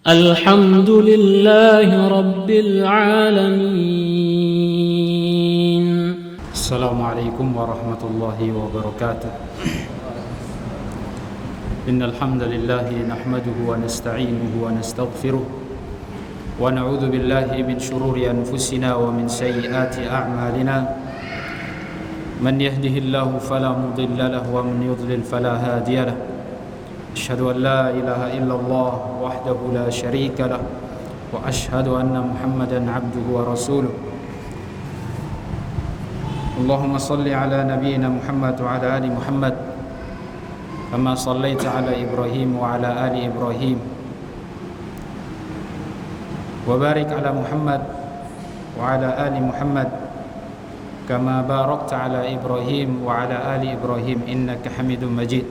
الحمد لله رب العالمين. السلام عليكم ورحمة الله وبركاته. إن الحمد لله نحمده ونستعينه ونستغفره ونعوذ بالله من شرور أنفسنا ومن سيئات أعمالنا. من يهده الله فلا مضل له ومن يضلل فلا هادي له. أشهد أن لا إله إلا الله وحده لا شريك له وأشهد أن محمدا عبده ورسوله. اللهم صل على نبينا محمد وعلى آل محمد كما صليت على إبراهيم وعلى آل إبراهيم وبارك على محمد وعلى آل محمد كما باركت على إبراهيم وعلى آل إبراهيم إنك حميد مجيد.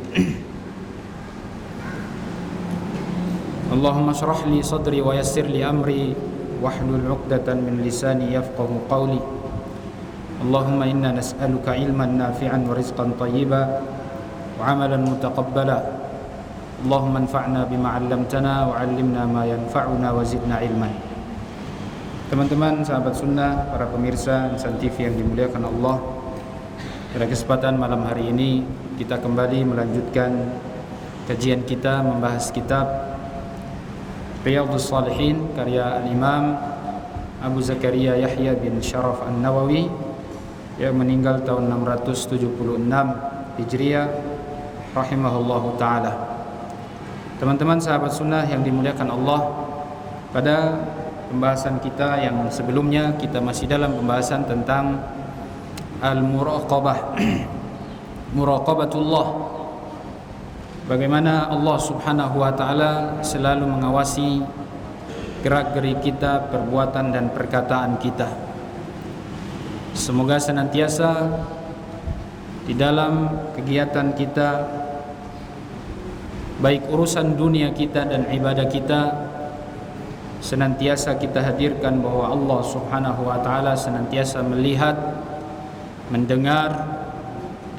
اللهم اشرح لي صدري ويسر لي أمري واحلل عقدة من لساني يفقه قولي. اللهم إنا نسألك علما نافعا ورزقا طيبا وعملا متقبلا. اللهم انفعنا بما علمتنا وعلمنا ما ينفعنا وزدنا علما. Teman-teman, sahabat sunnah, para pemirsa Insan TV yang dimuliakan Allah, pada kesempatan malam hari ini kita kembali melanjutkan kajian kita membahas kitab Riyadhus Shalihin karya Al-Imam Abu Zakaria Yahya bin Sharaf An-Nawawi yang meninggal tahun 676 Hijriah rahimahullahu ta'ala. Teman-teman sahabat sunnah yang dimuliakan Allah, pada pembahasan kita yang sebelumnya kita masih dalam pembahasan tentang Al-Muraqabah, Muraqabatullah. Bagaimana Allah subhanahu wa ta'ala selalu mengawasi gerak-gerik kita, perbuatan dan perkataan kita. Semoga senantiasa di dalam kegiatan kita, baik urusan dunia kita dan ibadah kita, senantiasa kita hadirkan bahwa Allah subhanahu wa ta'ala senantiasa melihat, mendengar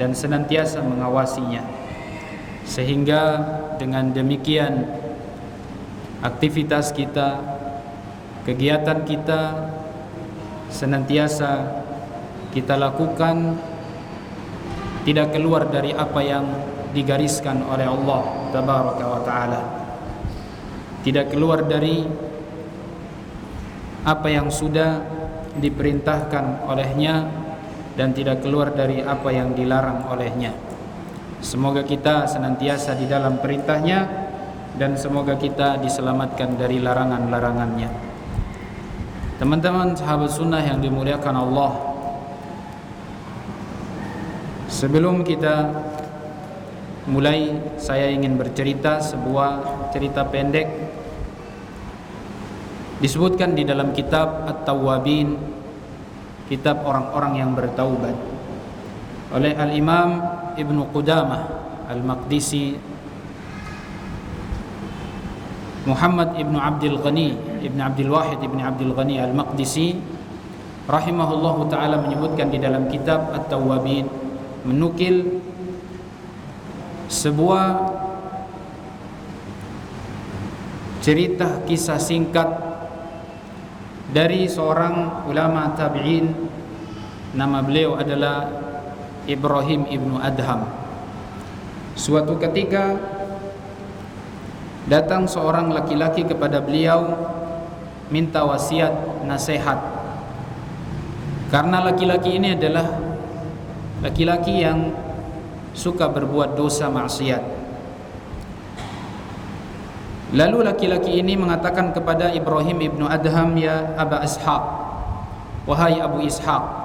dan senantiasa mengawasinya. Sehingga dengan demikian aktivitas kita, kegiatan kita senantiasa kita lakukan tidak keluar dari apa yang digariskan oleh Allah tabaraka wa ta'ala, tidak keluar dari apa yang sudah diperintahkan olehnya dan tidak keluar dari apa yang dilarang olehnya. Semoga kita senantiasa di dalam perintahnya dan semoga kita diselamatkan dari larangan-larangannya. Teman-teman sahabat sunnah yang dimuliakan Allah, sebelum kita mulai, saya ingin bercerita sebuah cerita pendek. Disebutkan di dalam kitab At-Tawwabin, kitab orang-orang yang bertaubat, oleh Al-Imam Ibnu Qudamah Al-Maqdisi, Muhammad Ibnu Abdul Ghani Ibnu Abdul Wahid Ibnu Abdul Ghani Al-Maqdisi rahimahullahu ta'ala menyebutkan di dalam kitab At-Tawwabin, menukil sebuah cerita kisah singkat dari seorang ulama tabi'in. Nama beliau adalah Ibrahim ibnu Adham. Suatu ketika datang seorang laki-laki kepada beliau minta wasiat, nasihat. Karena laki-laki ini adalah laki-laki yang suka berbuat dosa maksiat. Lalu laki-laki ini mengatakan kepada Ibrahim ibnu Adham, "Ya Aba Ishaq, wahai Abu Ishaq,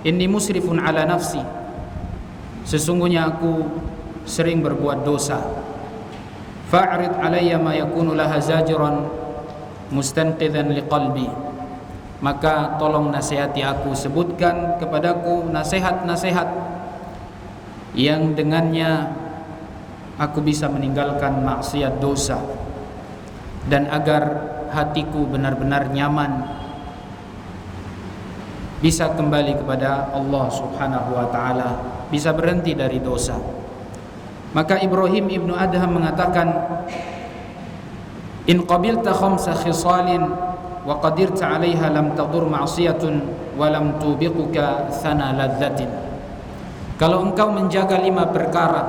inni musrifun ala nafsi, sesungguhnya aku sering berbuat dosa. Fa'rid alayya ma yakunu laha zajiran mustanqidhan liqalbi, maka tolong nasihati aku, sebutkan kepadaku nasihat-nasihat yang dengannya aku bisa meninggalkan maksiat dosa dan agar hatiku benar-benar nyaman bisa kembali kepada Allah subhanahu wa ta'ala, bisa berhenti dari dosa." Maka Ibrahim ibnu Adham mengatakan, in qabilta khamsa khisalin wa qadirta 'alaiha lam tadur ma'siyatun wa lam tubiquka thana ladzatin. Kalau engkau menjaga 5 perkara,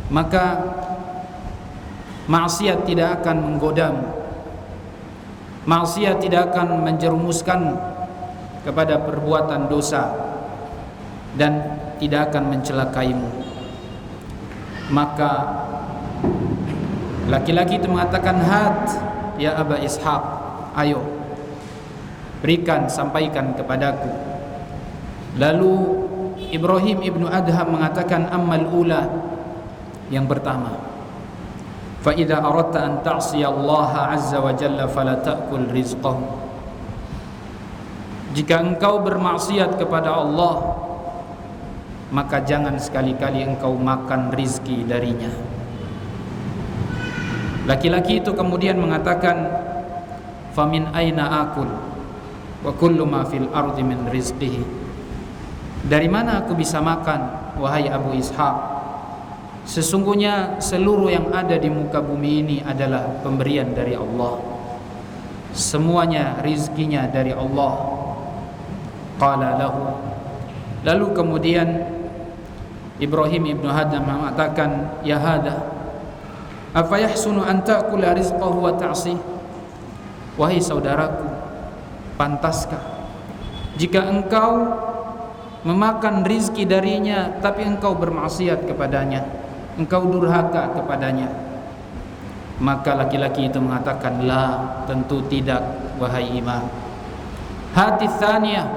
maka maksiat tidak akan menggodamu, maksiat tidak akan menjerumuskanmu kepada perbuatan dosa dan tidak akan mencelakaimu. Maka laki-laki itu mengatakan, "Hat ya Aba Ishaq, ayo berikan, sampaikan kepadaku." Lalu Ibrahim ibnu Adham mengatakan, "Ammal ula," yang pertama, "Fa idza aradta an ta'siya Allah azza wa jalla fala ta'kul rizqahu." Jika engkau bermaksiat kepada Allah, maka jangan sekali-kali engkau makan rizki darinya. Laki-laki itu kemudian mengatakan, "Famin aina akul wa kullu ma fil ardi min rizqihi." Dari mana aku bisa makan, wahai Abu Ishaq? Sesungguhnya seluruh yang ada di muka bumi ini adalah pemberian dari Allah. Semuanya rizkinya dari Allah. Qala lahu. Lalu kemudian Ibrahim ibnu Adham mengatakan, "Ya hada, afa yahsunu an ta'kula rizqahu wa ta'sih?" Wahai saudaraku, pantaskah jika engkau memakan rizki darinya tapi engkau bermaksiat kepadanya, engkau durhaka kepadanya? Maka laki-laki itu mengatakan, "La, tentu tidak, wahai imam." Hati tsaniyah,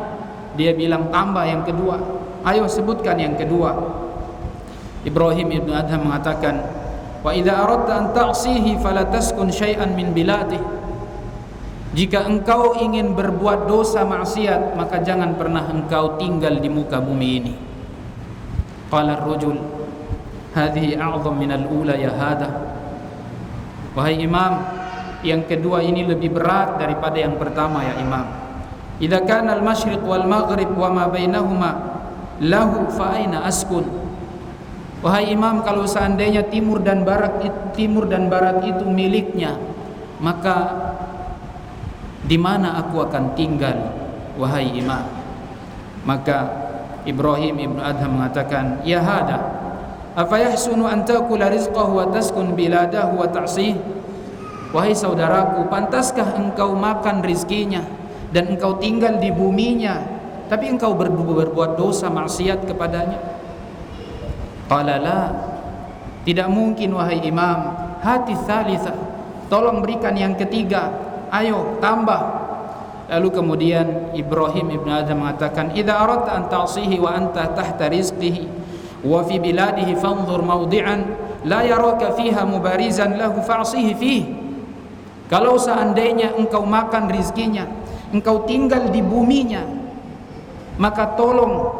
dia bilang, tambah yang kedua, ayo sebutkan yang kedua. Ibrahim ibnu Adham mengatakan, "Wa idza aradta an ta'sihi fala taskun syai'an min biladihi." Jika engkau ingin berbuat dosa maksiat, maka jangan pernah engkau tinggal di muka bumi ini. Qala ar-rajul, "Hadhihi a'zam min al-ula ya hada." Wahai imam, yang kedua ini lebih berat daripada yang pertama ya imam. "Idza kana al-masyriq wal maghrib wa ma bainahuma lahu fa aina askun?" Wahai imam, kalau seandainya timur dan barat itu miliknya, maka di mana aku akan tinggal, wahai imam? Maka Ibrahim ibnu Adham mengatakan, "Ya hada, afa yahsunu an ta'kula rizqahu wa taskun biladahu wa ta'sih?" Wahai saudaraku, pantaskah engkau makan rizkinya dan engkau tinggal di buminya, tapi engkau berbuat dosa maksiat kepadanya? Qala la, tidak mungkin wahai imam. Hati tsalitsah, tolong berikan yang ketiga, ayo tambah. Lalu kemudian Ibrahim ibnu Adham mengatakan, "Idza aradta an ta'sihi wa anta tahta rizqihi wa fi biladihi fanzur mawdi'an la yaraka fiha mubarizan lahu fa'sihi fihi." Kalau seandainya engkau makan rizkinya, engkau tinggal di buminya, maka tolong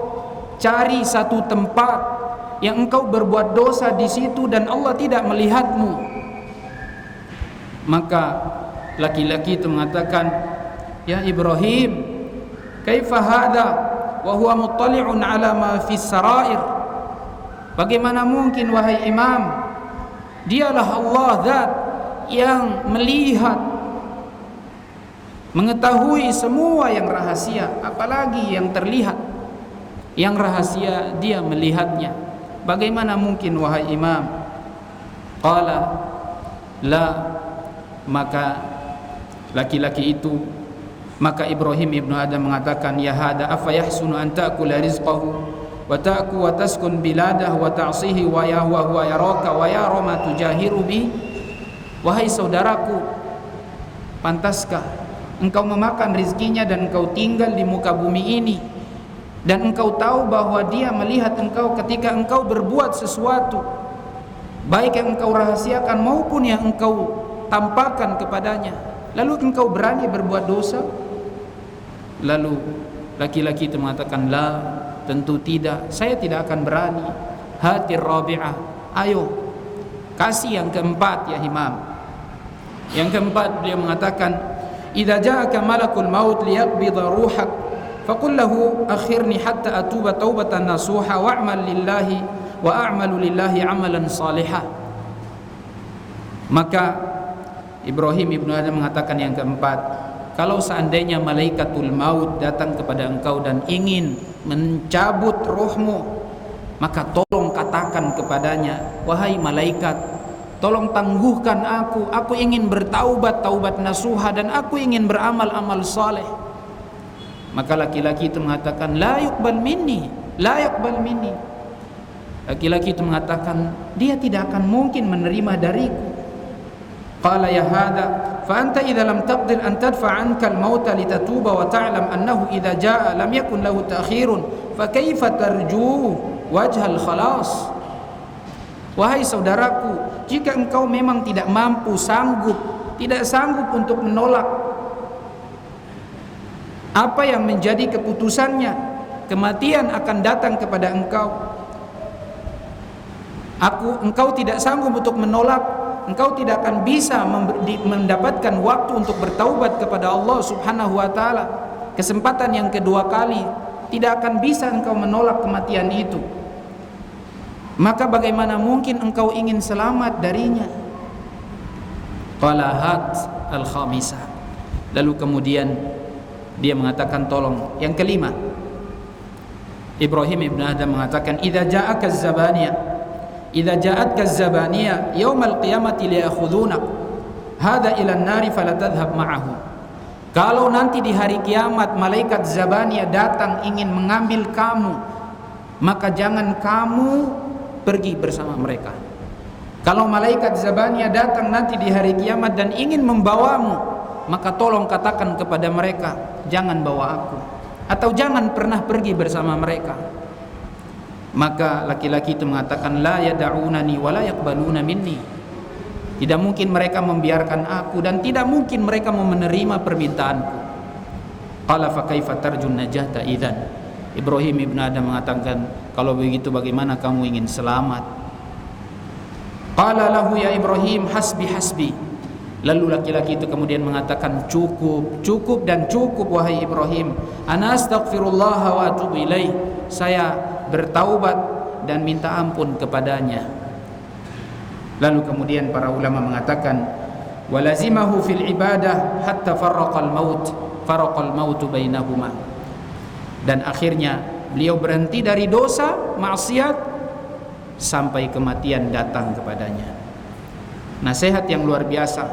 cari satu tempat yang engkau berbuat dosa di situ dan Allah tidak melihatmu. Maka laki-laki itu mengatakan, "Ya Ibrahim, kaifa hadha wa huwa muttali'un ala ma fi sarair?" Bagaimana mungkin wahai imam, dialah Allah zat yang melihat, mengetahui semua yang rahasia, apalagi yang terlihat. Yang rahasia dia melihatnya. Bagaimana mungkin wahai imam? Qala la. Maka laki-laki itu, maka Ibrahim ibnu Adham mengatakan, "Ya hada, afa yahsunu an ta'kula rizqahu wa ta'ku wa taskun biladah wa ta'sihi wa ya huwa yaraka wa yara ma tujahiru bi?" Wahai saudaraku, pantaskah engkau memakan rizkinya dan engkau tinggal di muka bumi ini, dan engkau tahu bahwa dia melihat engkau ketika engkau berbuat sesuatu, baik yang engkau rahasiakan maupun yang engkau tampakkan kepadanya, lalu engkau berani berbuat dosa? Lalu laki-laki itu mengatakan, "La, tentu tidak, saya tidak akan berani." Hati rabi'ah, ayo kasih yang keempat ya imam. Yang keempat beliau mengatakan, "Idza ja'aka malakul maut liyaqbida ruhak faqul lahu akhirni hatta atuba taubatan nasuha wa'malu lillahi amalan salihah." Maka Ibrahim ibnu Adam mengatakan yang keempat, kalau seandainya malaikatul maut datang kepada engkau dan ingin mencabut rohmu, maka tolong katakan kepadanya, wahai malaikat, tolong tangguhkan aku ingin bertaubat, taubat nasuha, dan aku ingin beramal-amal saleh. Maka laki-laki itu mengatakan, la yuqbal minni, la yuqbal minni. Laki-laki itu mengatakan, dia tidak akan mungkin menerima dariku. Qala ya hadha fa anta idza lam taqdir an tadfa 'anka al-mauta litatuba wa ta'lam annahu idza jaa lam yakun lahu ta'khirun fa kaifa tarju wajh al-khalas. Wahai saudaraku, jika engkau memang tidak mampu, tidak sanggup untuk menolak apa yang menjadi keputusannya, kematian akan datang kepada engkau. Engkau tidak sanggup untuk menolak, engkau tidak akan bisa mendapatkan waktu untuk bertaubat kepada Allah Subhanahu wa taala. Kesempatan yang kedua kali, tidak akan bisa engkau menolak kematian itu. Maka bagaimana mungkin engkau ingin selamat darinya? Qalahat al-khamisah. Lalu kemudian dia mengatakan, tolong yang kelima. Ibrahim ibn Adam mengatakan, idza ja'aka az-zabaniya yaumal qiyamati liyakhudhunak hadha ila an-nari fala tadhhab ma'ahu. Kalau nanti di hari kiamat malaikat Zabaniyah datang ingin mengambil kamu, maka jangan kamu pergi bersama mereka. Kalau malaikat Zabaniyah datang nanti di hari kiamat dan ingin membawamu, maka tolong katakan kepada mereka, jangan bawa aku, atau jangan pernah pergi bersama mereka. Maka laki-laki itu mengatakan, la yad'unani wa la yaqbaluna minni. Tidak mungkin mereka membiarkan aku dan tidak mungkin mereka mau menerima permintaanku. Qala fa kaifa tarjun najata idzan. Ibrahim ibn Adam mengatakan, kalau begitu bagaimana kamu ingin selamat? Qala lahu ya Ibrahim hasbi. Lalu laki-laki itu kemudian mengatakan, cukup dan cukup wahai Ibrahim. Ana astaghfirullah wa atubu ilaih. Saya bertaubat dan minta ampun kepadanya. Lalu kemudian para ulama mengatakan, walazimahu fil ibadah hatta farraqal maut bainahuma. Dan akhirnya beliau berhenti dari dosa maksiat sampai kematian datang kepadanya. Nasihat yang luar biasa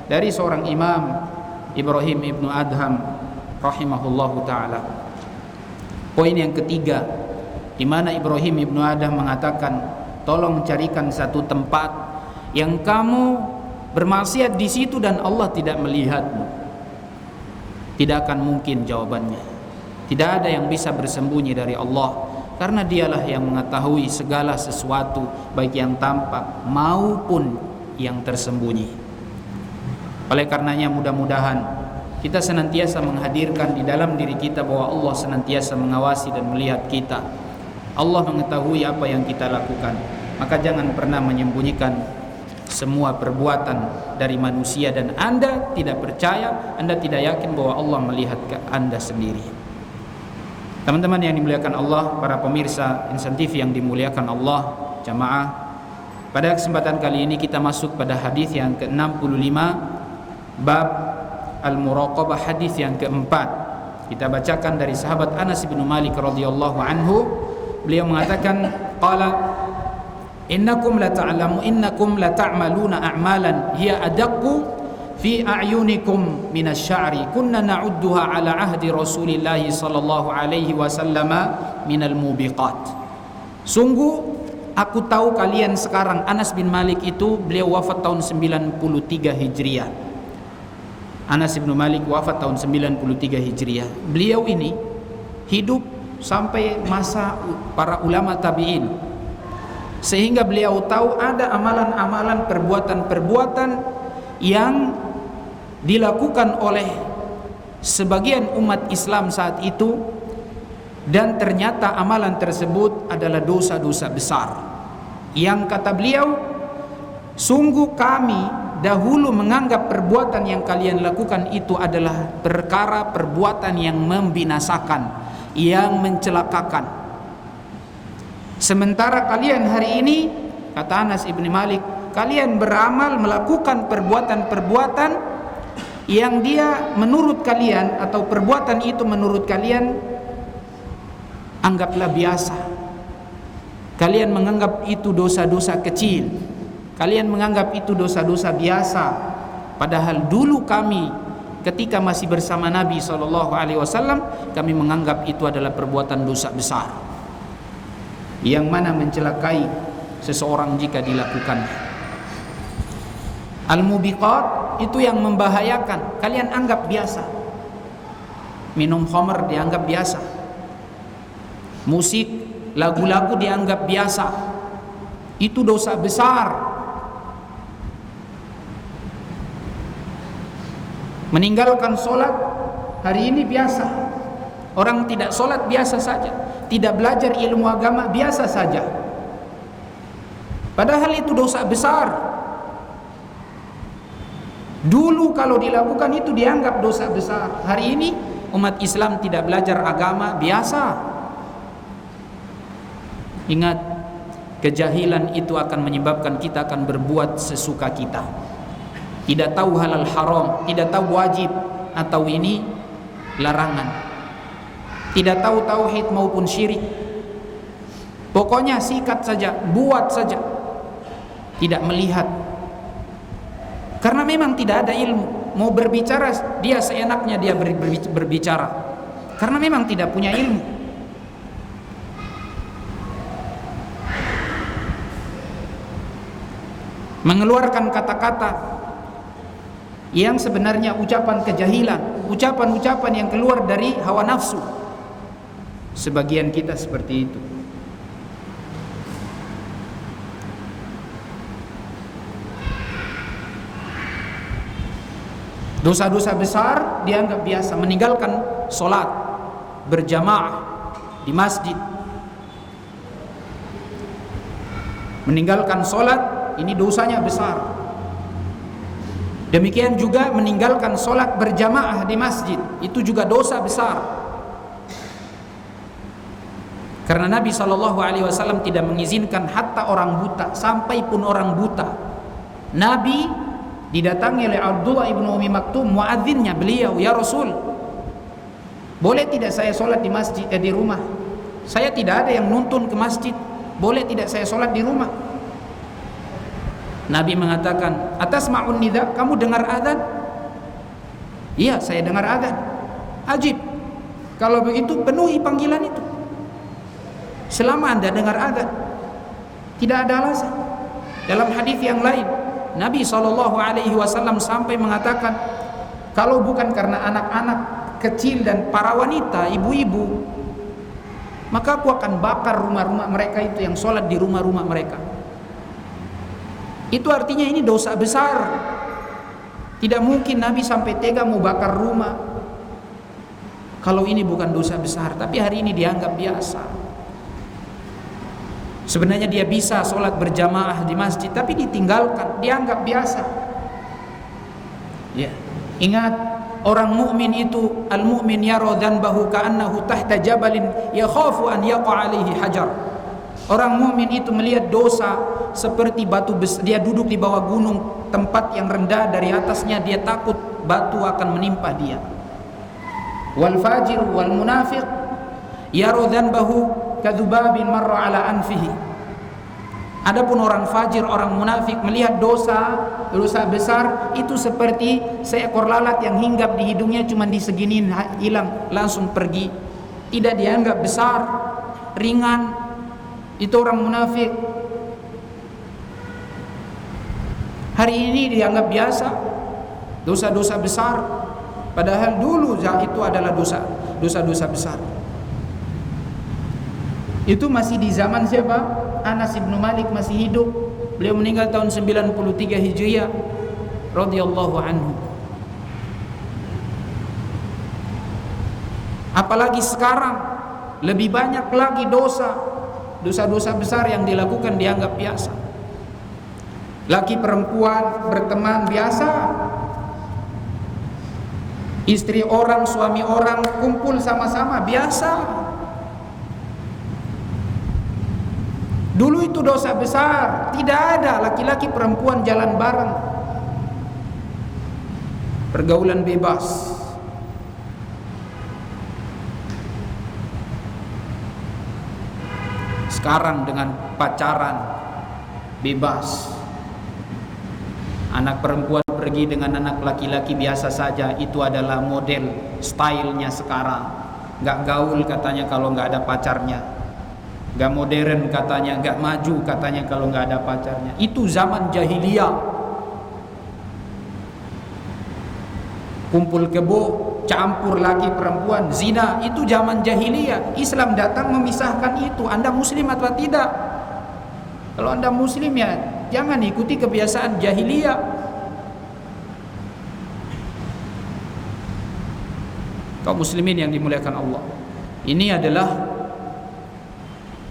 dari seorang imam, Ibrahim ibnu Adham rahimahullahu ta'ala. Poin yang ketiga, di mana Ibrahim ibnu Adham mengatakan, tolong carikan satu tempat yang kamu bermaksiat di situ dan Allah tidak melihatmu. Tidak akan mungkin jawabannya. Tidak ada yang bisa bersembunyi dari Allah, karena dialah yang mengetahui segala sesuatu, baik yang tampak maupun yang tersembunyi. Oleh karenanya mudah-mudahan kita senantiasa menghadirkan di dalam diri kita bahwa Allah senantiasa mengawasi dan melihat kita. Allah mengetahui apa yang kita lakukan. Maka jangan pernah menyembunyikan semua perbuatan dari manusia, dan Anda tidak percaya, Anda tidak yakin bahwa Allah melihat ke Anda sendiri. Teman-teman yang dimuliakan Allah, para pemirsa Insan TV yang dimuliakan Allah, jamaah, pada kesempatan kali ini kita masuk pada hadis yang ke-65, bab al-muraqabah, hadis yang keempat. Kita bacakan dari sahabat Anas bin Malik radhiyallahu anhu. Beliau mengatakan, qala innakum la ta'maluna a'malan hiya adaqqu fi a'yunikum minasy-sya'ri kunna na'udduha ala ahdi Rasulillah sallallahu alaihi wasallam minal mubiqat. Sungguh aku tahu kalian sekarang, Anas bin Malik itu beliau wafat tahun 93 Hijriah. Anas bin Malik wafat tahun 93 Hijriah. Beliau ini hidup sampai masa para ulama tabi'in, sehingga beliau tahu ada amalan-amalan, perbuatan-perbuatan yang dilakukan oleh sebagian umat Islam saat itu, dan ternyata amalan tersebut adalah dosa-dosa besar yang kata beliau, sungguh kami dahulu menganggap perbuatan yang kalian lakukan itu adalah perbuatan yang membinasakan, yang mencelakakan. Sementara kalian hari ini, kata Anas ibn Malik, kalian beramal, melakukan perbuatan-perbuatan yang dia menurut kalian, atau perbuatan itu menurut kalian anggaplah biasa. Kalian menganggap itu dosa-dosa kecil, kalian menganggap itu dosa-dosa biasa. Padahal dulu kami ketika masih bersama Nabi SAW, kami menganggap itu adalah perbuatan dosa besar, yang mana mencelakai seseorang jika dilakukan. Al-mubiqat itu yang membahayakan, kalian anggap biasa. Minum khamr dianggap biasa, musik, lagu-lagu dianggap biasa. Itu dosa besar. Meninggalkan sholat hari ini biasa. Orang tidak sholat biasa saja, tidak belajar ilmu agama biasa saja, padahal itu dosa besar. Dulu kalau dilakukan itu dianggap dosa besar. Hari ini umat Islam tidak belajar agama biasa. Ingat, kejahilan itu akan menyebabkan kita akan berbuat sesuka kita. Tidak tahu halal haram, tidak tahu wajib atau ini larangan, tidak tahu tauhid maupun syirik. Pokoknya sikat saja, buat saja, tidak melihat. Karena memang tidak ada ilmu. Mau berbicara dia seenaknya dia berbicara, karena memang tidak punya ilmu. Mengeluarkan kata-kata yang sebenarnya ucapan kejahilan, ucapan-ucapan yang keluar dari hawa nafsu. Sebagian kita seperti itu. Dosa-dosa besar dianggap biasa. Meninggalkan sholat berjamaah di masjid, meninggalkan sholat ini dosanya besar. Demikian juga meninggalkan sholat berjamaah di masjid, itu juga dosa besar. Karena Nabi SAW tidak mengizinkan hatta orang buta, sampai pun orang buta. Nabi didatangi oleh Abdullah ibnu Umi Maktum, muadzinnya, beliau, ya Rasul, boleh tidak saya sholat di masjid, di rumah? Saya tidak ada yang nuntun ke masjid, boleh tidak saya sholat di rumah? Nabi mengatakan, atasma'un nida, kamu dengar azan? Iya, saya dengar azan. Ajib, kalau begitu penuhi panggilan itu. Selama Anda dengar azan, tidak ada alasan. Dalam hadis yang lain, Nabi SAW sampai mengatakan, kalau bukan karena anak-anak kecil dan para wanita, ibu-ibu, maka aku akan bakar rumah-rumah mereka itu yang sholat di rumah-rumah mereka. Itu artinya ini dosa besar. Tidak mungkin Nabi sampai tega mau bakar rumah kalau ini bukan dosa besar. Tapi hari ini dianggap biasa. Sebenarnya dia bisa sholat berjamaah di masjid, tapi ditinggalkan, dianggap biasa. Ya, ingat, orang mukmin itu, al-mu'min yara dzanbahu ka'annahu tahta jabalin yakhafu an yaqa alaihi hajar. Orang mukmin itu melihat dosa seperti batu besar. Dia duduk di bawah gunung, tempat yang rendah, dari atasnya dia takut batu akan menimpa dia. Wal fajir wal munafiq yara dzanbahu kadzubabin marra ala anfihi. Adapun orang fajir, orang munafik melihat dosa besar itu seperti seekor lalat yang hinggap di hidungnya, cuma diseginin hilang, langsung pergi. Tidak dianggap besar, ringan. Itu orang munafik. Hari ini dianggap biasa, dosa-dosa besar, padahal dulu itu adalah dosa-dosa besar. Itu masih di zaman siapa? Anas ibnu Malik masih hidup. Beliau meninggal tahun 93 Hijriah radhiyallahu anhu. Apalagi sekarang lebih banyak lagi dosa-dosa besar yang dilakukan dianggap biasa. Laki perempuan berteman biasa. Istri orang, suami orang kumpul sama-sama biasa. Dulu itu dosa besar, tidak ada laki-laki perempuan jalan bareng, pergaulan bebas. Sekarang dengan pacaran bebas, anak perempuan pergi dengan anak laki-laki biasa saja, itu adalah model stylenya sekarang. Gak gaul katanya kalau gak ada pacarnya, gak modern katanya, gak maju katanya kalau gak ada pacarnya. Itu zaman jahiliyah. Kumpul kebo, campur laki perempuan, zina, itu zaman jahiliyah. Islam datang memisahkan itu. Anda muslim atau tidak? Kalau Anda muslim ya jangan ikuti kebiasaan jahiliyah. Kaum muslimin yang dimuliakan Allah, ini adalah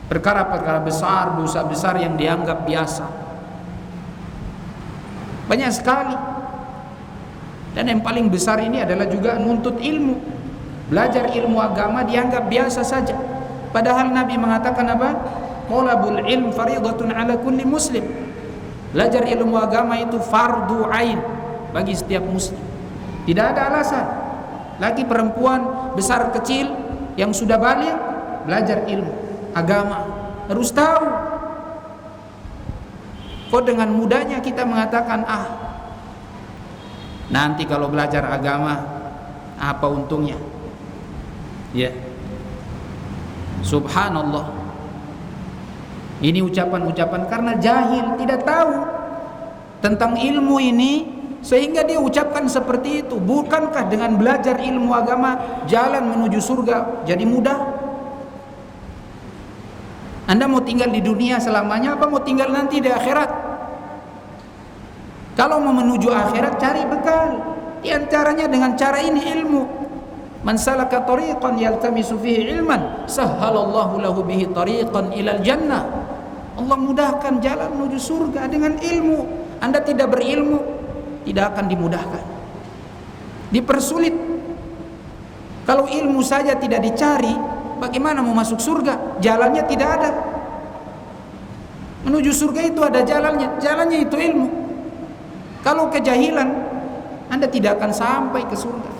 perkara-perkara besar, dosa besar yang dianggap biasa. Banyak sekali. Dan yang paling besar ini adalah juga nuntut ilmu. Belajar ilmu agama dianggap biasa saja. Padahal Nabi mengatakan apa? Talabul ilm faridatun ala kulli muslim. Belajar ilmu agama itu fardu ain bagi setiap muslim. Tidak ada alasan. Laki perempuan, besar kecil yang sudah balik, belajar ilmu agama harus tahu. Kok dengan mudahnya kita mengatakan, nanti kalau belajar agama apa untungnya? Ya. Subhanallah. Ini ucapan-ucapan karena jahil, tidak tahu tentang ilmu ini sehingga dia ucapkan seperti itu. Bukankah dengan belajar ilmu agama jalan menuju surga jadi mudah? Anda mau tinggal di dunia selamanya apa mau tinggal nanti di akhirat? Kalau mau menuju akhirat cari bekal. Di antaranya dengan cara ini ilmu. Man salaka tariqan yaltamisu fihi ilman, sahhalallahu lahu bihi tariqan ilal jannah. Allah mudahkan jalan menuju surga dengan ilmu. Anda tidak berilmu, tidak akan dimudahkan. Dipersulit. Kalau ilmu saja tidak dicari, bagaimana mau masuk surga? Jalannya tidak ada. Menuju surga itu ada jalannya. Jalannya itu ilmu. Kalau kejahilan, Anda tidak akan sampai ke surga.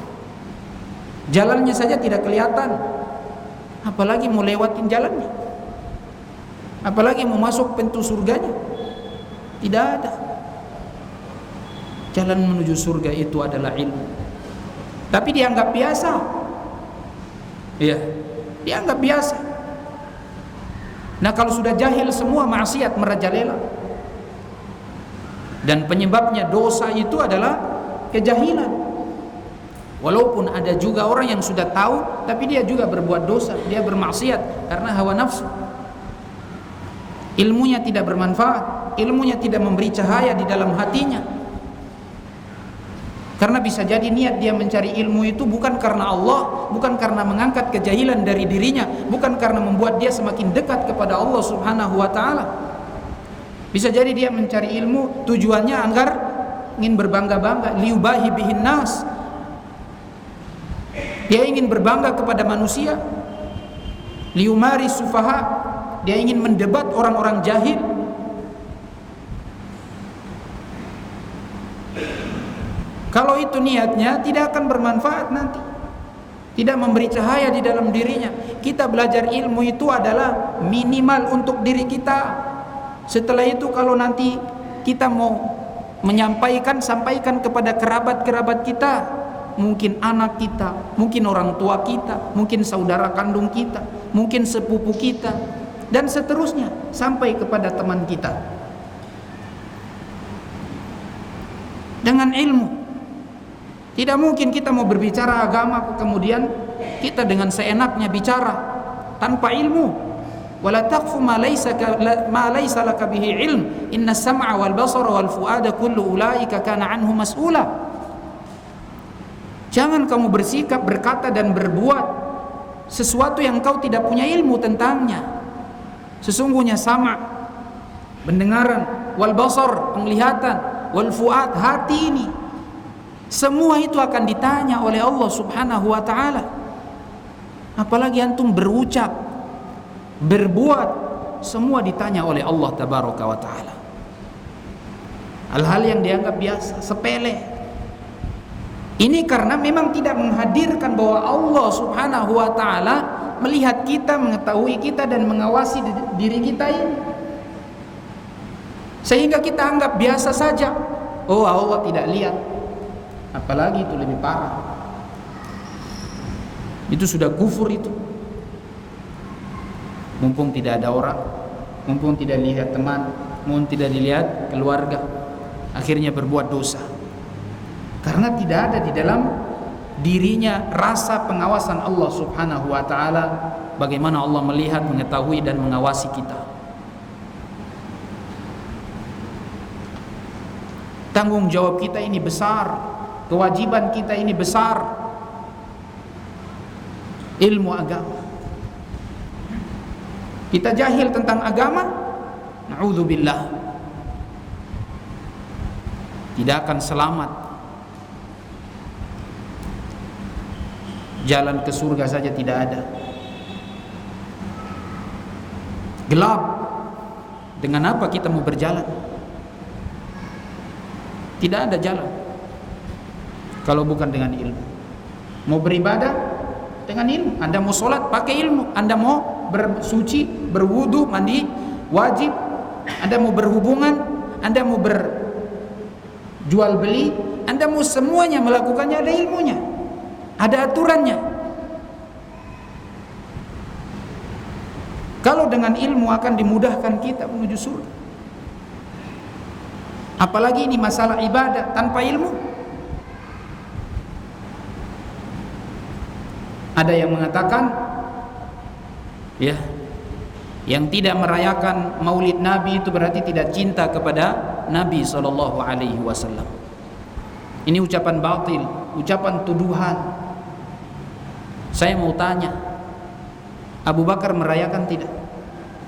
Jalannya saja tidak kelihatan, apalagi mau lewatin jalannya, apalagi mau masuk pintu surganya. Tidak ada. Jalan menuju surga itu adalah ilmu. Tapi dianggap biasa. Iya, dianggap biasa. Nah, kalau sudah jahil semua maksiat merajalela. Dan penyebabnya dosa itu adalah kejahilan. Walaupun ada juga orang yang sudah tahu tapi dia juga berbuat dosa, dia bermaksiat karena hawa nafsu. Ilmunya tidak bermanfaat, ilmunya tidak memberi cahaya di dalam hatinya. Karena bisa jadi niat dia mencari ilmu itu bukan karena Allah, bukan karena mengangkat kejahilan dari dirinya, bukan karena membuat dia semakin dekat kepada Allah Subhanahu wa taala. Bisa jadi dia mencari ilmu tujuannya agar ingin berbangga-bangga, liubahi bihin nas. Dia ingin berbangga kepada manusia. Liumari sufaha, dia ingin mendebat orang-orang jahil. Kalau itu niatnya tidak akan bermanfaat nanti. Tidak memberi cahaya di dalam dirinya. Kita belajar ilmu itu adalah minimal untuk diri kita. Setelah itu kalau nanti kita mau menyampaikan, sampaikan kepada kerabat-kerabat kita, mungkin anak kita, mungkin orang tua kita, mungkin saudara kandung kita, mungkin sepupu kita, dan seterusnya sampai kepada teman kita. Dengan ilmu. Tidak mungkin kita mau berbicara agama kemudian kita dengan seenaknya bicara tanpa ilmu. Wala taqfu ma laysa laka bihi ilm, inna sam'a wal basara wal fuada kullu ulaika kana anhu mas'ula. Jangan kamu bersikap, berkata dan berbuat sesuatu yang kau tidak punya ilmu tentangnya. Sesungguhnya sama, pendengaran, wal basar, penglihatan, wal fuad, hati ini, semua itu akan ditanya oleh Allah Subhanahu wa taala. Apalagi antum berucap, berbuat semua ditanya oleh Allah Tabaraka wa Ta'ala. Hal-hal yang dianggap biasa, sepele. Ini karena memang tidak menghadirkan bahwa Allah Subhanahu wa Ta'ala melihat kita, mengetahui kita, dan mengawasi diri kita ini. Sehingga kita anggap biasa saja. Oh, Allah tidak lihat. Apalagi itu lebih parah. Itu sudah kufur itu. Mumpung tidak ada orang, mumpung tidak dilihat teman, mumpung tidak dilihat keluarga, akhirnya berbuat dosa. Karena tidak ada di dalam dirinya rasa pengawasan Allah Subhanahu wa Ta'ala, bagaimana Allah melihat, mengetahui, dan mengawasi kita. Tanggung jawab kita ini besar, kewajiban kita ini besar. Ilmu agama, kita jahil tentang agama, na'udzubillah, tidak akan selamat. Jalan ke surga saja tidak ada. Gelap. Dengan apa kita mau berjalan? Tidak ada jalan kalau bukan dengan ilmu. Mau beribadah dengan ilmu. Anda mau sholat pakai ilmu. Anda mau bersuci, berwudu, mandi wajib. Anda mau berhubungan, Anda mau berjual beli, Anda mau semuanya melakukannya, ada ilmunya, ada aturannya. Kalau dengan ilmu akan dimudahkan kita menuju surga. Apalagi ini masalah ibadah tanpa ilmu. Ada yang mengatakan, ya, yang tidak merayakan Maulid Nabi itu berarti tidak cinta kepada Nabi SAW. Ini ucapan batil, ucapan tuduhan. Saya mau tanya, Abu Bakar merayakan tidak?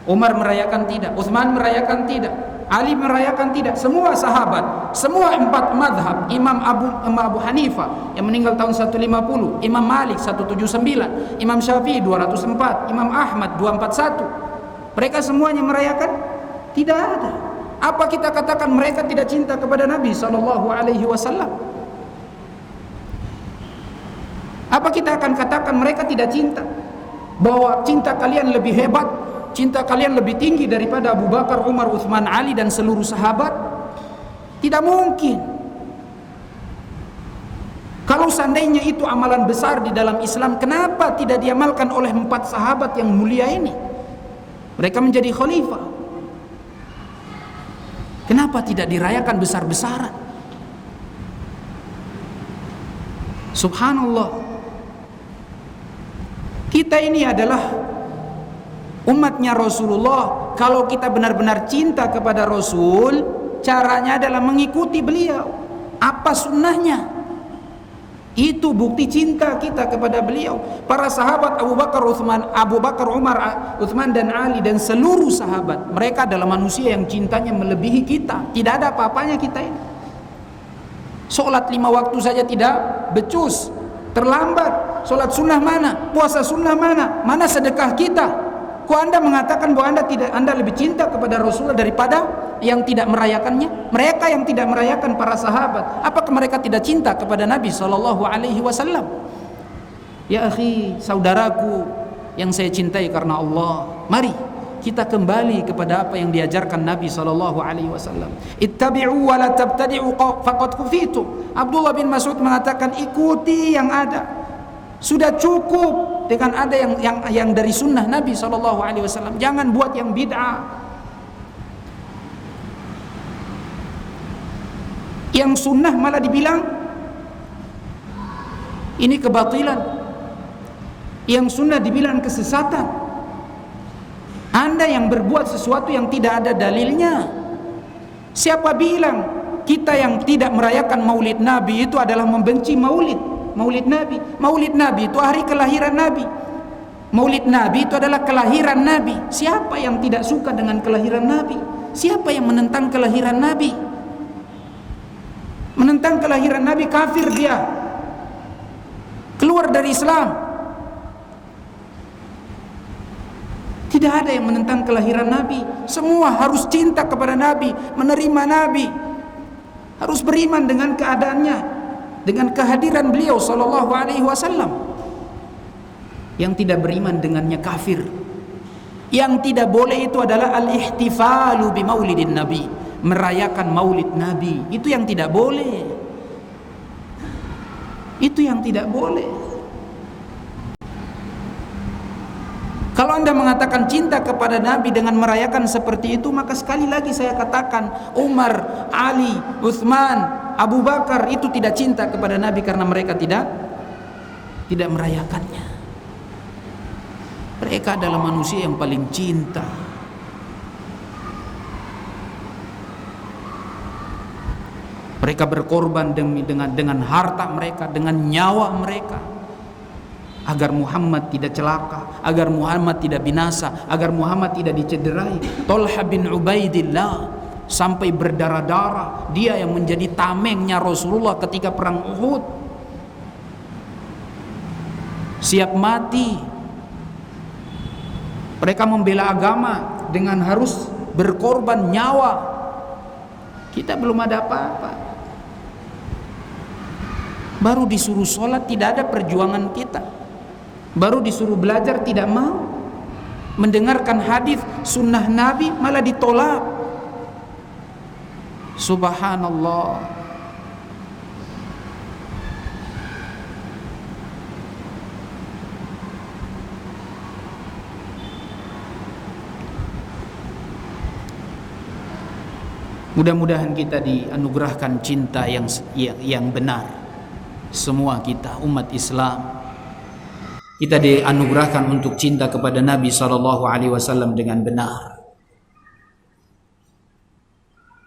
Umar merayakan tidak? Utsman merayakan tidak? Ali merayakan tidak? Semua sahabat, semua 4 madhab, Imam Abu Hanifah yang meninggal tahun 150, Imam Malik 179, Imam Syafi'i 204, Imam Ahmad 241, mereka semuanya merayakan? Tidak ada. Apa kita katakan mereka tidak cinta kepada Nabi SAW? Apa kita akan katakan mereka tidak cinta? Bahwa cinta kalian lebih hebat, cinta kalian lebih tinggi daripada Abu Bakar, Umar, Utsman, Ali, dan seluruh sahabat? Tidak mungkin. Kalau seandainya itu amalan besar di dalam Islam, kenapa tidak diamalkan oleh 4 sahabat yang mulia ini? Mereka menjadi khalifah. Kenapa tidak dirayakan besar-besaran? Subhanallah. Kita ini adalah umatnya Rasulullah. Kalau kita benar-benar cinta kepada Rasul, caranya adalah mengikuti beliau. Apa sunnahnya? Itu bukti cinta kita kepada beliau. Para sahabat Abu Bakar, Umar, Utsman, dan Ali, dan seluruh sahabat, mereka adalah manusia yang cintanya melebihi kita. Tidak ada apa-apanya kita ini. Sholat 5 waktu saja tidak becus, terlambat. Sholat sunnah mana? Puasa sunnah mana? Mana sedekah kita? Kok Anda mengatakan bahwa Anda lebih cinta kepada Rasulullah daripada yang tidak merayakannya? Mereka yang tidak merayakan para sahabat, apakah mereka tidak cinta kepada Nabi SAW? Ya akhi, saudaraku yang saya cintai karena Allah, mari kita kembali kepada apa yang diajarkan Nabi SAW. Ittabi'u wa la tabtadi'u faqad kufitu. Abdullah bin Mas'ud mengatakan, ikuti yang ada. Sudah cukup dengan ada yang dari sunnah Nabi SAW. Jangan buat yang bid'ah. Yang sunnah malah dibilang ini kebatilan. Yang sunnah dibilang kesesatan. Anda yang berbuat sesuatu yang tidak ada dalilnya. Siapa bilang kita yang tidak merayakan Maulid Nabi itu adalah membenci Maulid Nabi? Maulid Nabi itu hari kelahiran Nabi. Maulid Nabi itu adalah kelahiran Nabi. Siapa yang tidak suka dengan kelahiran Nabi? Siapa yang menentang kelahiran Nabi? Menentang kelahiran Nabi kafir dia. Keluar dari Islam. Tidak ada yang menentang kelahiran Nabi. Semua harus cinta kepada Nabi, menerima Nabi, harus beriman dengan keadaannya, dengan kehadiran beliau sallallahu alaihi wasallam. Yang tidak beriman dengannya kafir. Yang tidak boleh itu adalah al-ihtifalu bi maulidin Nabi, merayakan maulid Nabi. Itu yang tidak boleh. Itu yang tidak boleh. Kalau Anda mengatakan cinta kepada Nabi dengan merayakan seperti itu, maka sekali lagi saya katakan Umar, Ali, Utsman, Abu Bakar itu tidak cinta kepada Nabi karena mereka tidak merayakannya. Mereka adalah manusia yang paling cinta. Mereka berkorban dengan harta mereka, dengan nyawa mereka, agar Muhammad tidak celaka, agar Muhammad tidak binasa, agar Muhammad tidak dicederai. Tolha bin Ubaidillah sampai berdarah-darah, dia yang menjadi tamengnya Rasulullah ketika perang Uhud, siap mati. Mereka membela agama dengan harus berkorban nyawa. Kita belum ada apa-apa, baru disuruh sholat tidak ada perjuangan kita, baru disuruh belajar tidak mau, mendengarkan hadis sunnah Nabi malah ditolak. Subhanallah. Mudah-mudahan kita dianugerahkan cinta yang benar. Semua kita umat Islam, kita dianugerahkan untuk cinta kepada Nabi SAW dengan benar.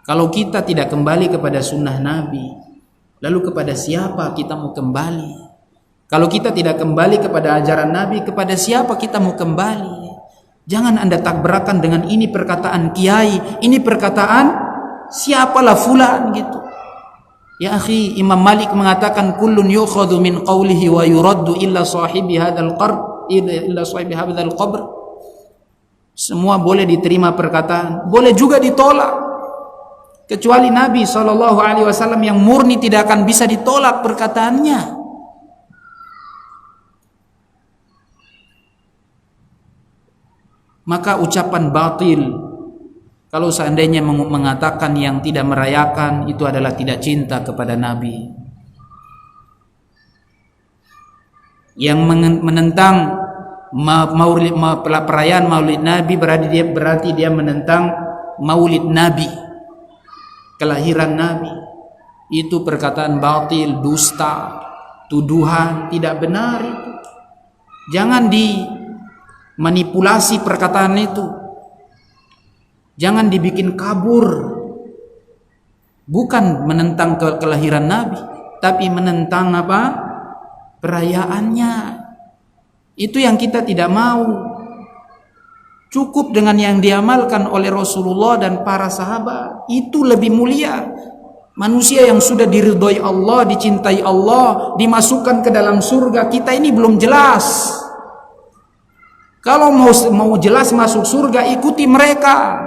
Kalau kita tidak kembali kepada sunnah Nabi, lalu kepada siapa kita mau kembali? Kalau kita tidak kembali kepada ajaran Nabi, kepada siapa kita mau kembali? Jangan Anda tabrakan dengan ini perkataan kiai, ini perkataan siapalah fulan gitu. Ya akhi, Imam Malik mengatakan kullun yukhadhu min qawlihi wa yuraddu illa sahibi hadzal qabr. Semua boleh diterima perkataan, boleh juga ditolak, kecuali Nabi SAW yang murni tidak akan bisa ditolak perkataannya. Maka ucapan batil kalau seandainya mengatakan yang tidak merayakan itu adalah tidak cinta kepada Nabi. Yang menentang perayaan Maulid Nabi berarti dia menentang Maulid Nabi, kelahiran Nabi. Itu perkataan batil, dusta, tuduhan tidak benar itu. Jangan dimanipulasi perkataan itu. Jangan dibikin kabur. Bukan menentang kelahiran Nabi, tapi menentang apa? Perayaannya. Itu yang kita tidak mau. Cukup dengan yang diamalkan oleh Rasulullah dan para sahabat. Itu lebih mulia. Manusia yang sudah diridhoi Allah, dicintai Allah, dimasukkan ke dalam surga. Kita ini belum jelas. Kalau mau jelas masuk surga, ikuti mereka.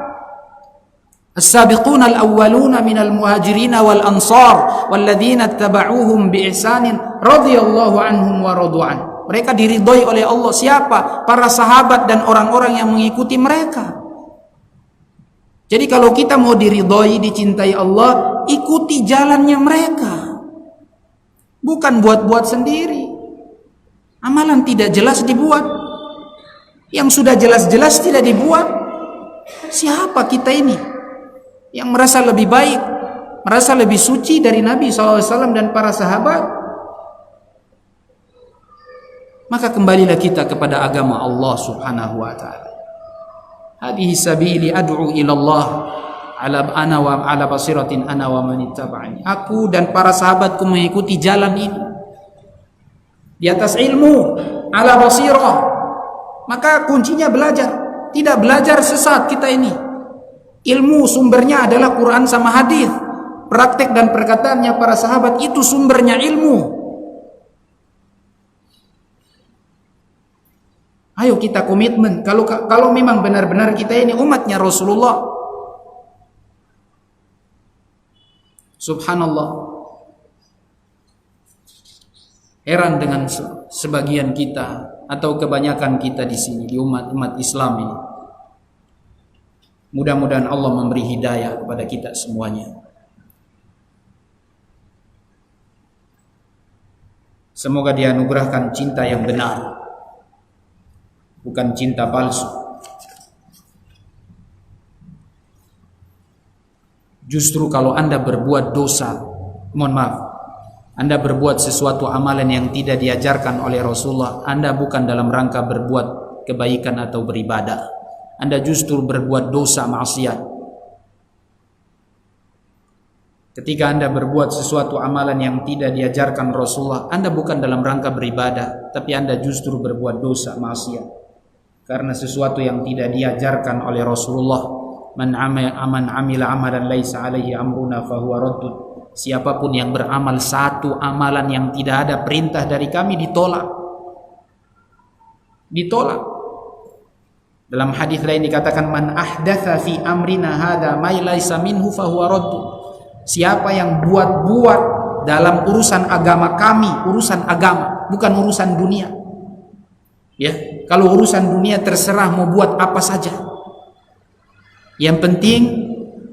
As-sabiquna al-awwaluna minal muhajirina wal ansar walladzina ittaba'uuhum bi ihsanin radhiyallahu anhum wa radu an. Mereka diridhoi oleh Allah. Siapa? Para sahabat dan orang-orang yang mengikuti mereka. Jadi kalau kita mau diridhoi, dicintai Allah, ikuti jalannya mereka. Bukan buat-buat sendiri. Amalan tidak jelas dibuat. Yang sudah jelas-jelas tidak dibuat. Siapa kita ini yang merasa lebih baik, merasa lebih suci dari Nabi SAW dan para sahabat? Maka kembalilah kita kepada agama Allah Subhanahu wa ta'ala. Hadhihi sabili ad'u ila Allah ala basiratin ana wa man ittaba'ani. Aku dan para sahabatku mengikuti jalan ini di atas ilmu, ala basirah. Maka kuncinya belajar. Tidak belajar sesat kita ini. Ilmu sumbernya adalah Quran sama hadis. Praktek dan perkataannya para sahabat itu sumbernya ilmu. Ayo kita komitmen. Kalau memang benar-benar kita ini umatnya Rasulullah. Subhanallah. Heran dengan sebagian kita atau kebanyakan kita di sini, di umat Islam ini. Mudah-mudahan Allah memberi hidayah kepada kita semuanya. Semoga dianugerahkan cinta yang benar, bukan cinta palsu. Justru kalau Anda berbuat dosa, mohon maaf, Anda berbuat sesuatu amalan yang tidak diajarkan oleh Rasulullah, Anda bukan dalam rangka berbuat kebaikan atau beribadah. Anda justru berbuat dosa, maksiat. Ketika Anda berbuat sesuatu amalan yang tidak diajarkan Rasulullah, Anda bukan dalam rangka beribadah, tapi Anda justru berbuat dosa, maksiat. Karena sesuatu yang tidak diajarkan oleh Rasulullah, man amila amalan laisa alaihi amruna fahuwa raddud. Siapapun yang beramal satu amalan yang tidak ada perintah dari kami, ditolak. Dalam hadis lain dikatakan, man ahdatsa fi amrina hadza ma laisa minhu fahuwa raddud. Siapa yang buat-buat dalam urusan agama kami, urusan agama, bukan urusan dunia. Ya, kalau urusan dunia terserah mau buat apa saja. Yang penting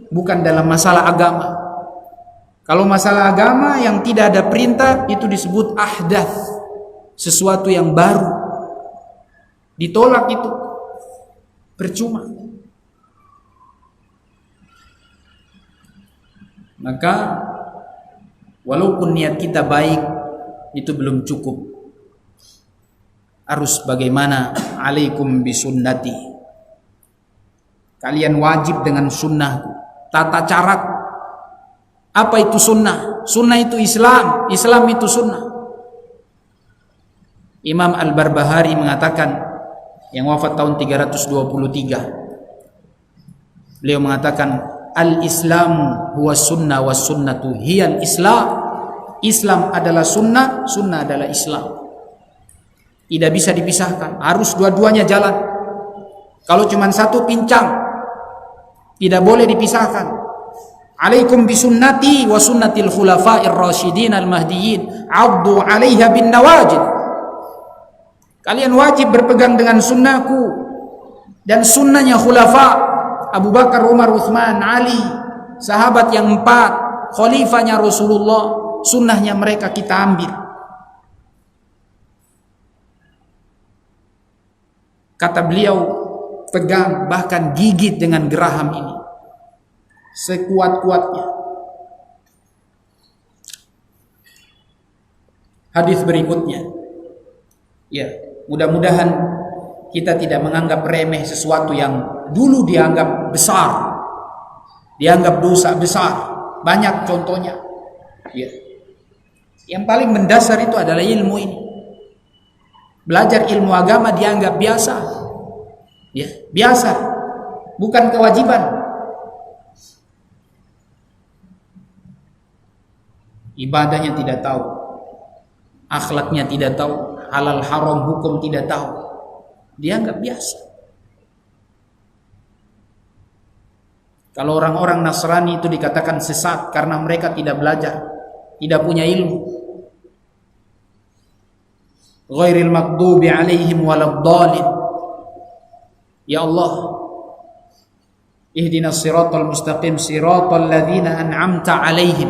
bukan dalam masalah agama. Kalau masalah agama yang tidak ada perintah itu disebut ahdats, sesuatu yang baru. Ditolak itu percuma. Maka walaupun niat kita baik, itu belum cukup. Harus bagaimana? Alaikum bisunnati. Kalian wajib dengan sunnahku. Tata cara. Apa itu sunnah? Sunnah itu Islam. Islam itu sunnah. Imam Al-Barbahari mengatakan, yang wafat tahun 323, beliau mengatakan, al-Islam huwa sunnah wa sunnatu hiyal Islam. Islam adalah sunnah, sunnah adalah Islam. Tidak bisa dipisahkan, harus dua-duanya jalan. Kalau cuma satu pincang, tidak boleh dipisahkan. Alaikum bisunnati wa sunnatil khulafa'ir rasyidin al-mahdiyyin, 'addu 'alaiha bin nawajid. Kalian wajib berpegang dengan sunnahku dan sunnahnya khulafa Abu Bakar, Umar, Uthman, Ali, sahabat yang 4, khalifahnya Rasulullah. Sunnahnya mereka kita ambil. Kata beliau, pegang, bahkan gigit dengan geraham ini sekuat-kuatnya. Hadis berikutnya, ya, mudah-mudahan kita tidak menganggap remeh sesuatu yang dulu dianggap besar, dianggap dosa besar. Banyak contohnya, ya. Yang paling mendasar itu adalah ilmu ini. Belajar ilmu agama dianggap biasa, ya, biasa, bukan kewajiban. Ibadahnya tidak tahu, akhlaknya tidak tahu, halal haram hukum tidak tahu, dianggap biasa. Kalau orang-orang Nasrani itu dikatakan sesat karena mereka tidak belajar, tidak punya ilmu. Ghairil maghdubi alaihim waladdallin. Ya Allah, ihdinas siratal mustaqim, siratal ladzina an'amta alaihim.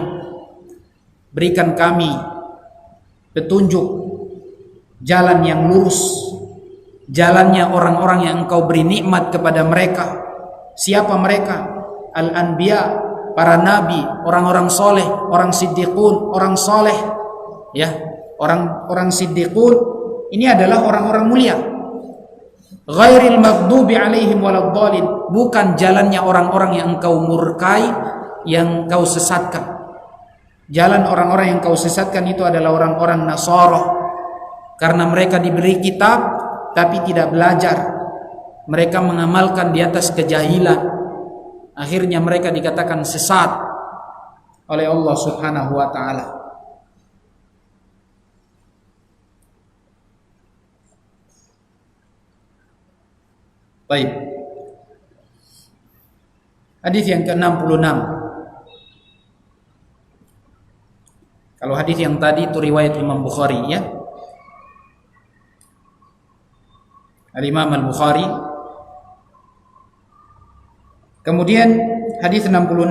Berikan kami petunjuk jalan yang lurus, jalannya orang-orang yang Engkau beri nikmat kepada mereka. Siapa mereka? Al-anbiya, para nabi, orang-orang soleh, orang siddiqun, orang soleh, ya, orang-orang siddiqun ini adalah orang-orang mulia. Ghairil maghdubi alaihim waladdallin, bukan jalannya orang-orang yang Engkau murkai, yang Engkau sesatkan. Jalan orang-orang yang Engkau sesatkan itu adalah orang-orang Nasara, karena mereka diberi kitab tapi tidak belajar. Mereka mengamalkan di atas kejahilan. Akhirnya mereka dikatakan sesat oleh Allah Subhanahu wa taala. Baik. Hadis yang ke-66. Kalau hadis yang tadi itu riwayat Imam Bukhari ya. Al-Imam Al-Bukhari. Kemudian hadis 66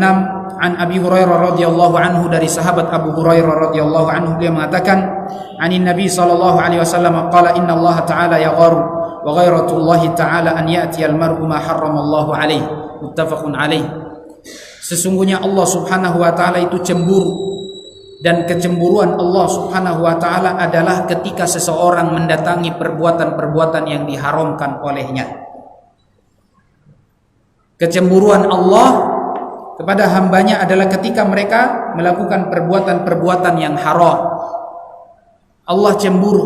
an Abi Hurairah radhiyallahu anhu, dari sahabat Abu Hurairah radhiyallahu anhu, dia mengatakan anin Nabi sallallahu alaihi wasallam qala inna Allah ta'ala yagharu wa ghairatullahi ta'ala an ya'ti al-mar'u ma harramallahu alaihi, muttafaqun alaih. Sesungguhnya Allah Subhanahu wa taala itu cemburu, dan kecemburuan Allah Subhanahu wa taala adalah ketika seseorang mendatangi perbuatan-perbuatan yang diharamkan olehnya. Kecemburuan Allah kepada hambanya adalah ketika mereka melakukan perbuatan-perbuatan yang haram. Allah cemburu,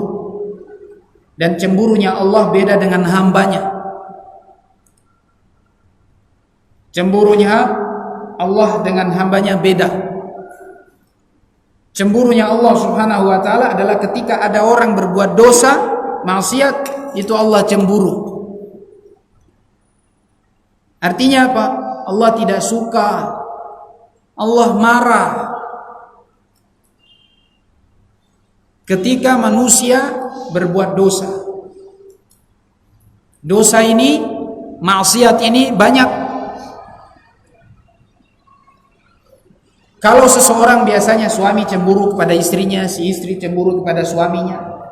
dan cemburunya Allah beda dengan hambanya. Cemburunya Allah dengan hambanya beda. Cemburunya Allah Subhanahu wa taala adalah ketika ada orang berbuat dosa, maksiat, itu Allah cemburu. Artinya apa? Allah tidak suka, Allah marah ketika manusia berbuat dosa. Dosa ini, maksiat ini banyak. Kalau seseorang, biasanya suami cemburu kepada istrinya, si istri cemburu kepada suaminya,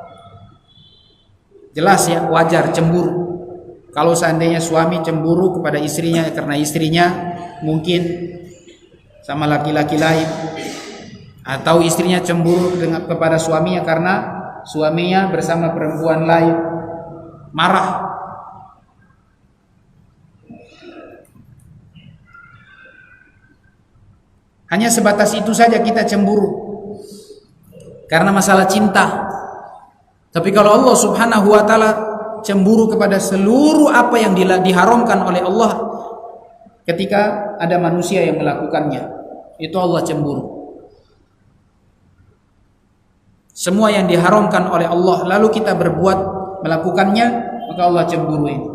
jelas ya, wajar cemburu. Kalau seandainya suami cemburu kepada istrinya karena istrinya mungkin sama laki-laki lain, atau istrinya cemburu kepada suaminya karena suaminya bersama perempuan lain, marah. Hanya sebatas itu saja kita cemburu karena masalah cinta. Tapi kalau Allah Subhanahu wa taala cemburu kepada seluruh apa yang diharamkan oleh Allah ketika ada manusia yang melakukannya, itu Allah cemburu. Semua yang diharamkan oleh Allah lalu kita berbuat melakukannya, maka Allah cemburu ini.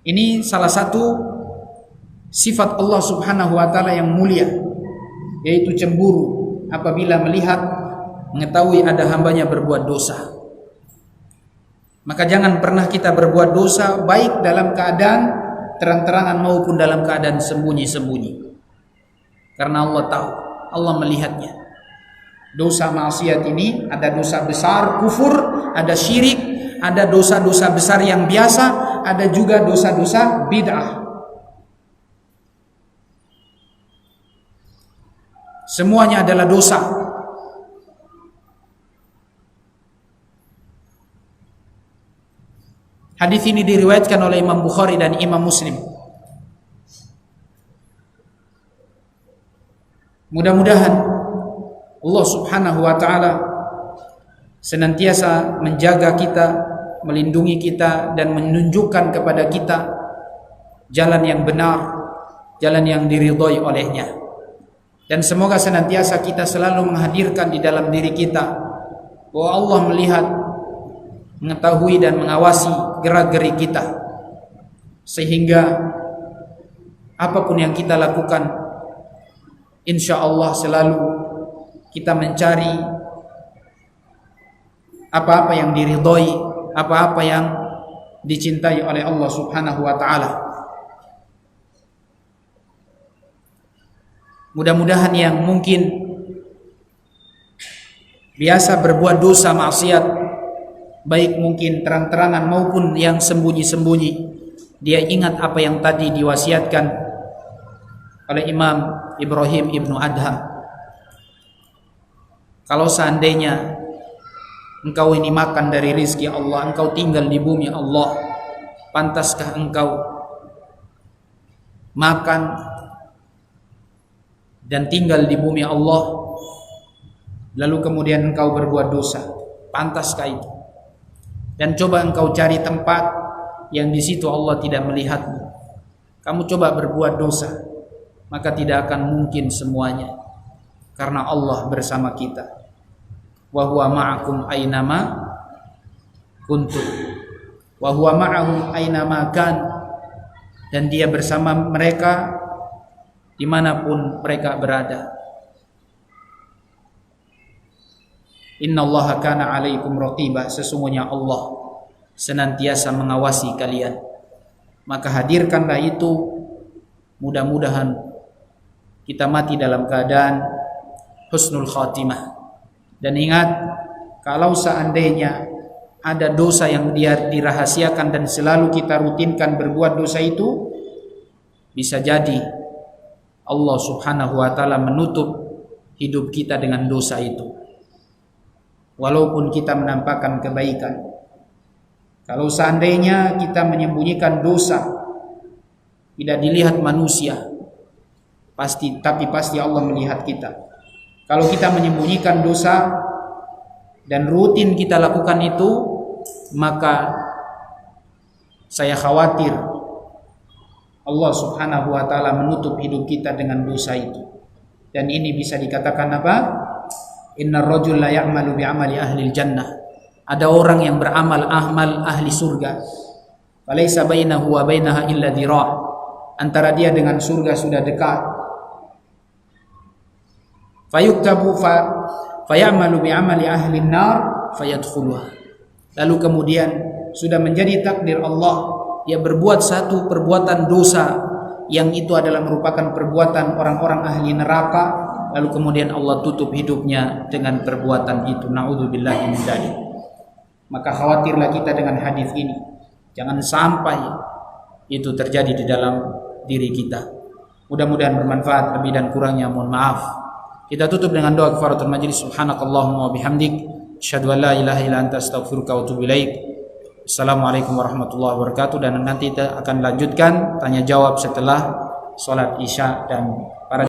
Ini salah satu sifat Allah Subhanahu wa taala yang mulia, yaitu cemburu apabila melihat, mengetahui ada hambanya berbuat dosa. Maka jangan pernah kita berbuat dosa, baik dalam keadaan terang-terangan maupun dalam keadaan sembunyi-sembunyi. Karena Allah tahu, Allah melihatnya. Dosa maksiat ini ada dosa besar, kufur, ada syirik, ada dosa-dosa besar yang biasa, ada juga dosa-dosa bid'ah. Semuanya adalah dosa. Hadis ini diriwayatkan oleh Imam Bukhari dan Imam Muslim. Mudah-mudahan Allah Subhanahu wa taala senantiasa menjaga kita, melindungi kita, dan menunjukkan kepada kita jalan yang benar, jalan yang diridhai olehnya. Dan semoga senantiasa kita selalu menghadirkan di dalam diri kita bahwa Allah melihat, mengetahui dan mengawasi gerak-gerik kita, sehingga apapun yang kita lakukan, insya Allah selalu kita mencari apa-apa yang diridhoi, apa-apa yang dicintai oleh Allah Subhanahu wa ta'ala. Mudah-mudahan yang mungkin biasa berbuat dosa maksiat, baik mungkin terang-terangan maupun yang sembunyi-sembunyi, dia ingat apa yang tadi diwasiatkan oleh Imam Ibrahim Ibnu Adham. Kalau seandainya engkau ini makan dari rizki Allah, engkau tinggal di bumi Allah, pantaskah engkau makan dan tinggal di bumi Allah, lalu kemudian engkau berbuat dosa? Pantaskah itu? Dan coba engkau cari tempat yang di situ Allah tidak melihatmu. Kamu coba berbuat dosa, maka tidak akan mungkin semuanya, karena Allah bersama kita. Wa huwa ma'akum ainama kuntum. wa huwa ma'ahum aina ma kan, dan dia bersama mereka dimanapun mereka berada. Innallaha kana 'alaikum raqibah, sesungguhnya Allah senantiasa mengawasi kalian. Maka hadirkanlah itu, mudah-mudahan kita mati dalam keadaan husnul khatimah. Dan ingat, kalau seandainya ada dosa yang dia dirahasiakan dan selalu kita rutinkan berbuat dosa itu, bisa jadi Allah Subhanahu wa taala menutup hidup kita dengan dosa itu. Walaupun kita menampakkan kebaikan, kalau seandainya kita menyembunyikan dosa, tidak dilihat manusia, tapi pasti Allah melihat kita. Kalau kita menyembunyikan dosa dan rutin kita lakukan itu, maka saya khawatir Allah Subhanahu wa taala menutup hidup kita dengan dosa itu. Dan ini bisa dikatakan apa? Innar rajul la ya'malu bi'amali ahli jannah. Ada orang yang beramal amal ahli surga. Falaisa bainahu wa bainaha illa dhira'. Antara dia dengan surga sudah dekat. Fayuktabu fayamalu bi'amali ahli nar fayadkhuluha. Lalu kemudian sudah menjadi takdir Allah, dia berbuat satu perbuatan dosa yang itu adalah merupakan perbuatan orang-orang ahli neraka, lalu kemudian Allah tutup hidupnya dengan perbuatan itu. Na'udzubillahi min dzalik. Maka khawatirlah kita dengan hadis ini, jangan sampai itu terjadi di dalam diri kita. Mudah-mudahan bermanfaat, lebih dan kurangnya mohon maaf. Kita tutup dengan doa kafaratul majlis. Subhanakallahumma wa bihamdik, asyhadu an la ilaha illa anta, astaghfiruka wa atubu ilaik. Assalamualaikum warahmatullahi wabarakatuh. Dan nanti kita akan lanjutkan tanya jawab setelah sholat isya dan para